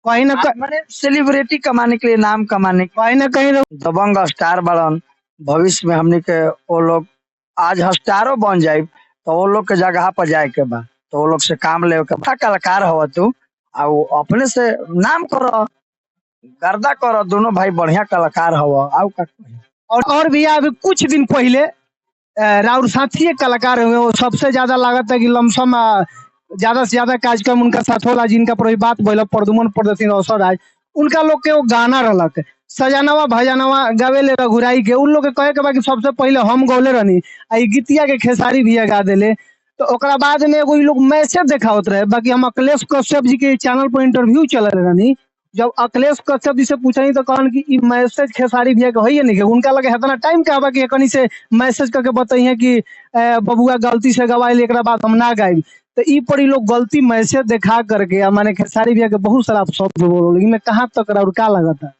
कहीं ना कहीं मैंने सेलिब्रिटी कमाने के लिए, नाम कमाने के कहीं ना कहीं दबंग स्टार बड़न। भविष्य में हमने के वो लोग आज स्टारो बन जाये तो वो लोग के जगह पर जाए के बा, तो वो लोग से काम ले के बा। कलाकार हो तू आ अपने से नाम करो, गर्दा करो, दोनों भाई बढ़िया कलाकार हो। आओ का और भी अभी कुछ दिन पहले राउर साथी कलाकार हुए, वो सबसे ज्यादा लागत है कि लमसम ज्यादा से ज्यादा कार्यक्रम उनका साथ होला, जिनका पर बात बोल प्रदुमन प्रदर्शन अवसर राज, उनका लोग के वो गाना रहलक सजनवा भजनवा गावे ले रघुराई के, उन लोग के कहे के बा कि सबसे पहले हम गौले रहनी आ ई गीतिया के खेसारी भी गा देले। तो ओकरा बाद में एगो इ लोग मैसेज देखावत रहे, बाकी हम अखिलेश कश्यप जी के चैनल पर इंटरव्यू चल रहनी, जब अखिलेश कश्यप जी से पूछनी तो कहन कि ई मैसेज खेसारी भैया के है नहीं के, उनका लगे इतना टाइम का बा कि एकनी से मैसेज करके बताइए कि बबुआ गलती से गवाइल, एकरा बाद हम ना गाई। तो ई पर इ लोग गलती मैसेज दिखा करके माने खेसारी भैया के बहुत सारा शब्द बोलो, लेकिन कहाँ तक और का लगता है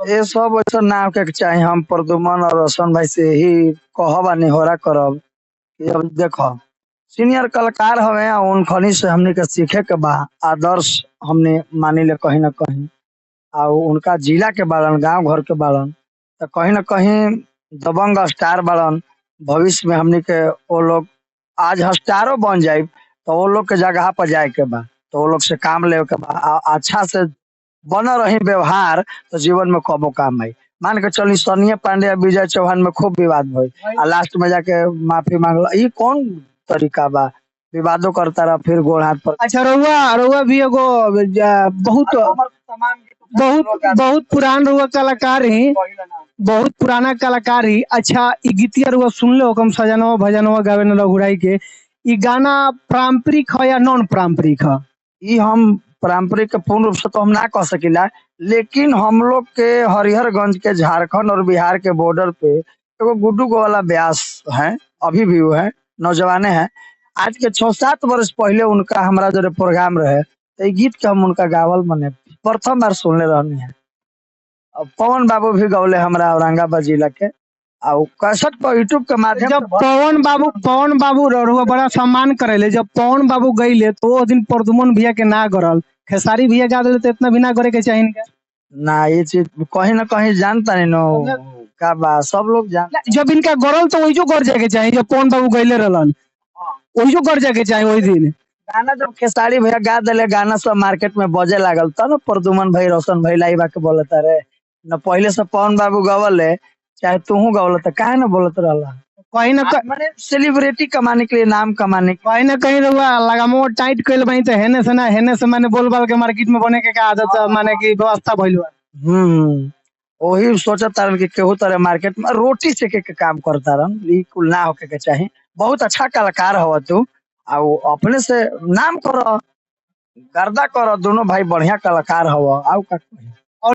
ये सब ऐसा ना के चाहे। हम प्रदुमन और रोशन भाई से ही कहब निहोरा करब कि अब देखो सीनियर कलाकार हवे, उनखनी से हमने के सीखे के बा, आदर्श हमने मानी ले कहीं ना कहीं। आ उनका जिला के बाड़न, गांव घर के बाड़न, तो कहीं ना कहीं दबंग स्टार बाड़न। भविष्य में हमने के वो लोग आज स्टारो बन जाये तो वो लोग के जगह पर जाए के बा, तो वो लोग से काम ले के बा। अच्छा से बना रही व्यवहार तो जीवन में कबो काम आई। मान के चली सोनिया पांडे विजय चौहान में खूब विवाद भई, लास्ट में जाके माफी मांगल। ये कौन तरीका बा? विवादों करता रहा फिर गोड़ हाथ पर। अच्छा रउआ रउआ भी एगो बहुत बहुत बहुत पुरान रउआ कलाकार ही, बहुत पुराना कलाकार ही। अच्छा ई गीतिया रउआ सुन ले कम सजनवा भजनवा गावे न रघुराई के, ई गाना पारंपरिक है या नॉन पारंपरिक है? ये हम पारंपरिक के पूर्ण रूप से तो हम ना कह सकिला, लेकिन हम लोग के हरिहरगंज के झारखंड और बिहार के बॉर्डर पे एगो गुड्डू गोवाला व्यास है, अभी भी वो है, नौजवाने हैं। आज के 6-7 वर्ष पहले उनका हमारा जो प्रोग्राम रहे, तो गीत के हम उनका गावल मने प्रथम बार सुनले रहनी है। अब पवन बाबू भी गौले हमारा औरंगाबाद जिला के, कैसेट पर यूट्यूब के माध्यम जब पवन बाबू रउआ बड़ा सम्मान करेले, जब पवन बाबू गईले तो वो दिन प्रदुमन भैया के ना करल, खेसारी भैया गा दिले तो इतना भी ना करे के चाहिए ना। ये चीज कहीं ना कहीं जानता नहीं नो का बा, सब लोग जान। जब इनका गरल तो वही जो कर जाके चाहिए, जब पवन बाबू गईले रहलन वही जो कर जाके चाहिए वही दिन। गाना जब खेसारी भैया गा दिले, गाना सब मार्केट में बजे लागल तब न प्रदुमन भाई रोशन भाई लाई बा के बोलता रहे न। पहले से पवन बाबू गवले चाहे तू गवल तो काहे ना बोलत रहला। कहीं ना मैंने सेलिब्रिटी कमाने के लिए, नाम कमाने के कहीं ना कहीं लगामो टाइट कइल बनी तो हेने से माने बोल बाल के मार्केट में बने के का आदत माने की व्यवस्था भइल बा। वही सोचता रन कि केहू तरह मार्केट में रोटी सेके के काम करता रन। ई कुल ना होके के चाहिए। बहुत अच्छा कलाकार हो तू आ अपने से नाम करो, गर्दा करो, दोनों भाई बढ़िया कलाकार हो। आओ का